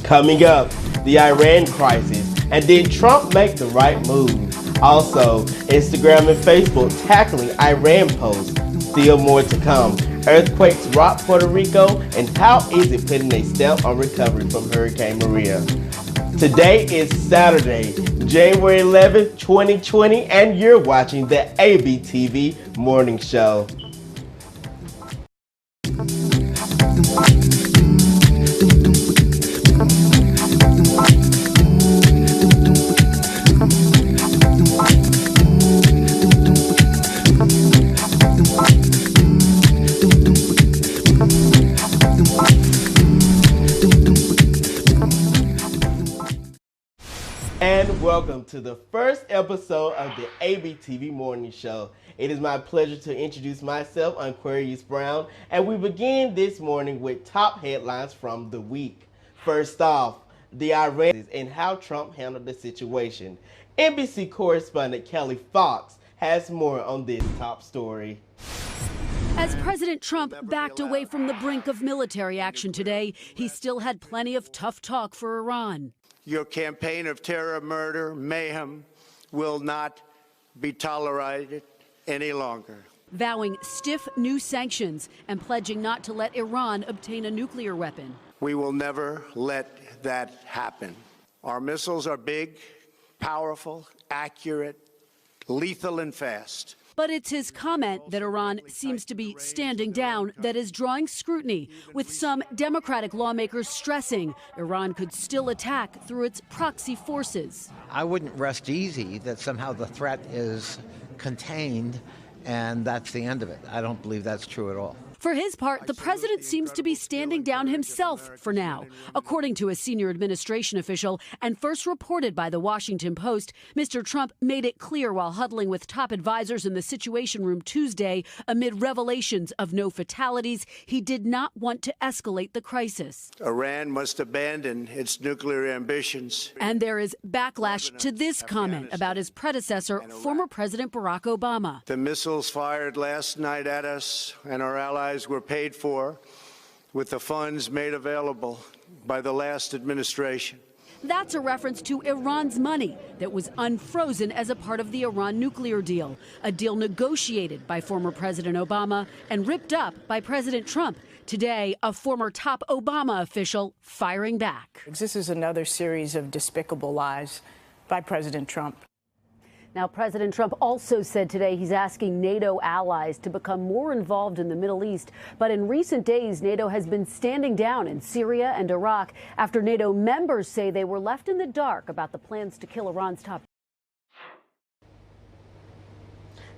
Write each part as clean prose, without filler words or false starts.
Coming up, the Iran crisis, and did Trump make the right move? Also, Instagram and Facebook tackling Iran posts. Still more to come. Earthquakes rock Puerto Rico, and how is it putting a stamp on recovery from Hurricane Maria? Today is Saturday, January 11th, 2020, and you're watching the ABTV Morning Show. And welcome to the first episode of the ABTV Morning Show. It is my pleasure to introduce myself, Aquarius Brown, and we begin this morning with top headlines from the week. First off, the Iran and how Trump handled the situation. NBC correspondent Kelly Fox has more on this top story. As President Trump backed away from the brink of military action today, he still had plenty of tough talk for Iran. Your campaign of terror, murder, mayhem will not be tolerated any longer. Vowing stiff new sanctions and pledging not to let Iran obtain a nuclear weapon. We will never let that happen. Our missiles are big, powerful, accurate, lethal, and fast. But it's his comment that Iran seems to be standing down that is drawing scrutiny, with some Democratic lawmakers stressing Iran could still attack through its proxy forces. I wouldn't rest easy that somehow the threat is contained and that's the end of it. I don't believe that's true at all. For his part, the president seems to be standing down himself for now. According to a senior administration official and first reported by the Washington Post, Mr. Trump made it clear while huddling with top advisors in the Situation Room Tuesday amid revelations of no fatalities, he did not want to escalate the crisis. Iran must abandon its nuclear ambitions. And there is backlash to this comment about his predecessor, former President Barack Obama. The missiles fired last night at us and our allies were paid for with the funds made available by the last administration. That's a reference to Iran's money that was unfrozen as a part of the Iran nuclear deal, a deal negotiated by former President Obama and ripped up by President Trump. Today, a former top Obama official firing back. This is another series of despicable lies by President Trump. Now, President Trump also said today he's asking NATO allies to become more involved in the Middle East. But in recent days, NATO has been standing down in Syria and Iraq after NATO members say they were left in the dark about the plans to kill Iran's top.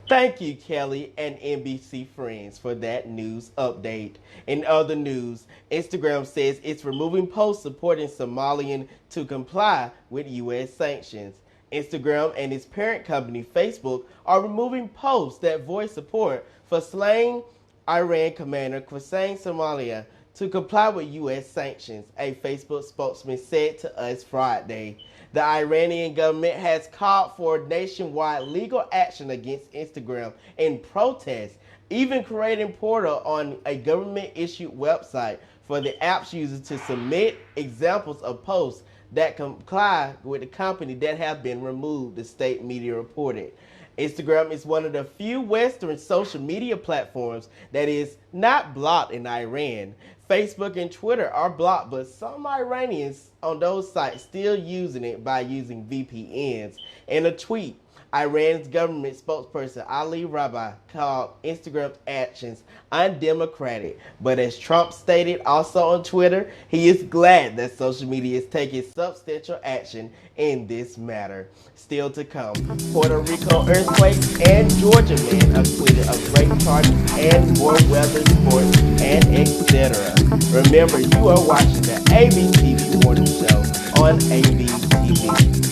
Thank you, Kelly and NBC friends, for that news update. In other news, Instagram says it's removing posts supporting Somalian to comply with U.S. sanctions. Instagram and its parent company, Facebook, are removing posts that voice support for slaying Iran commander Qasem Soleimani to comply with U.S. sanctions, a Facebook spokesman said to us Friday. The Iranian government has called for nationwide legal action against Instagram in protest, even creating a portal on a government-issued website for the app's users to submit examples of posts that comply with the company that have been removed, the state media reported. Instagram is one of the few Western social media platforms that is not blocked in Iran. Facebook and Twitter are blocked, but some Iranians on those sites still using it by using VPNs. In a tweet, Iran's government spokesperson Ali Rabi called Instagram's actions undemocratic. But as Trump stated also on Twitter, he is glad that social media is taking substantial action in this matter. Still to come, Puerto Rico earthquake and Georgia man acquitted of rape charges and more weather, sports, and etc. Remember, you are watching the ABTV Morning Show on ABTV.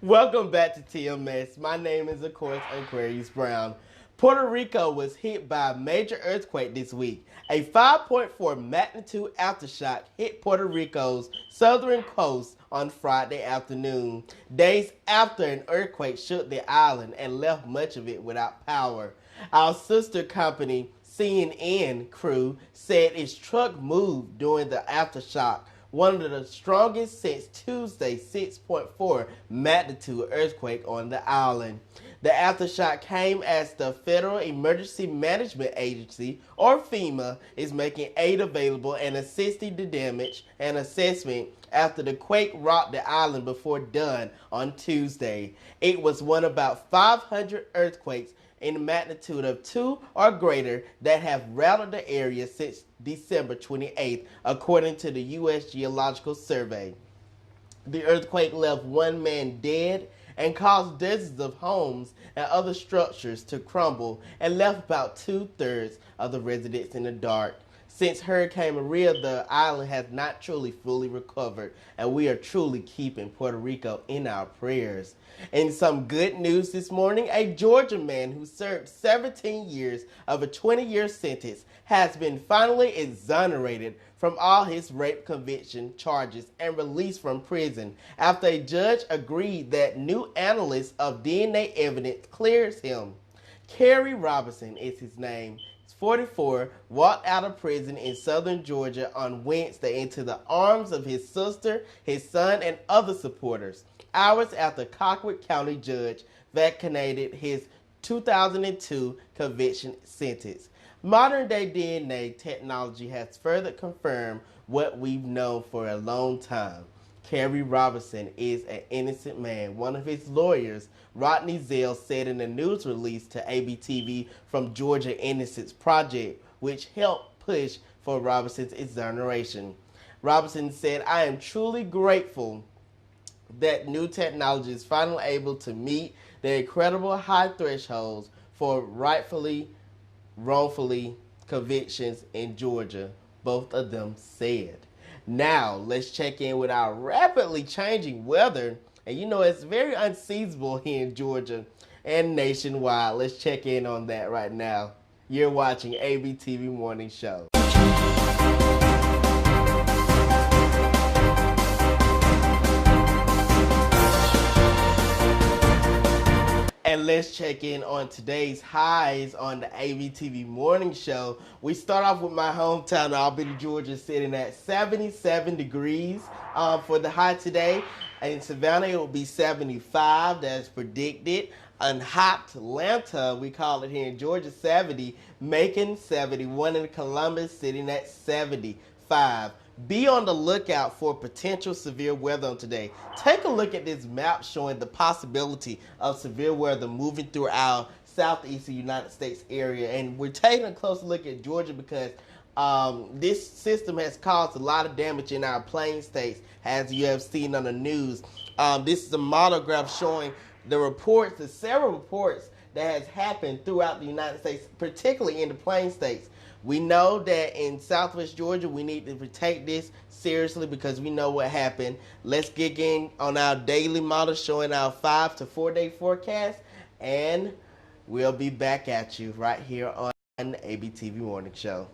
Welcome back to TMS. My name is, of course, Aquarius Brown. Puerto Rico was hit by a major earthquake this week. A 5.4 magnitude aftershock hit Puerto Rico's southern coast on Friday afternoon, days after an earthquake shook the island and left much of it without power. Our sister company, CNN crew said its truck moved during the aftershock, one of the strongest since Tuesday's 6.4 magnitude earthquake on the island. The aftershock came as the Federal Emergency Management Agency, or FEMA, is making aid available and assisting the damage and assessment after the quake rocked the island before dawn on Tuesday. It was one of about 500 earthquakes in a magnitude of 2 or greater that have rattled the area since December 28th, according to the U.S. Geological Survey. The earthquake left one man dead and caused dozens of homes and other structures to crumble and left about 2/3 of the residents in the dark. Since Hurricane Maria, the island has not truly fully recovered, and we are truly keeping Puerto Rico in our prayers. In some good news this morning, a Georgia man who served 17 years of a 20-year sentence has been finally exonerated from all his rape conviction charges and released from prison after a judge agreed that new analysis of DNA evidence clears him. Kerry Robinson is his name. 44, walked out of prison in southern Georgia on Wednesday into the arms of his sister, his son, and other supporters, hours after Colquitt County judge vacated his 2002 conviction sentence. Modern-day DNA technology has further confirmed what we've known for a long time. Kerry Robinson is an innocent man. One of his lawyers, Rodney Zell, said in a news release to ABTV from Georgia Innocence Project, which helped push for Robinson's exoneration. Robinson said, "I am truly grateful that new technology is finally able to meet the incredible high thresholds for wrongfully convictions in Georgia," both of them said. Now, let's check in with our rapidly changing weather. And you know, it's very unseasonable here in Georgia and nationwide. Let's check in on that right now. You're watching ABTV Morning Show. And let's check in on today's highs on the ABTV Morning Show. We start off with my hometown, Albany, Georgia, sitting at 77 degrees for the high today. In Savannah, it will be 75, that's predicted. In hot Atlanta, we call it here in Georgia, 70. Macon, 71. In Columbus, sitting at 75. Be on the lookout for potential severe weather on today. Take a look at this map showing the possibility of severe weather moving through our southeastern United States area. And we're taking a closer look at Georgia because this system has caused a lot of damage in our plain states, as you have seen on the news. This is a model graph showing the several reports that has happened throughout the United States, particularly in the plain states. We know that in Southwest Georgia, we need to take this seriously because we know what happened. Let's get in on our daily model showing our 5 to 4 day forecast, and we'll be back at you right here on the ABTV Morning Show.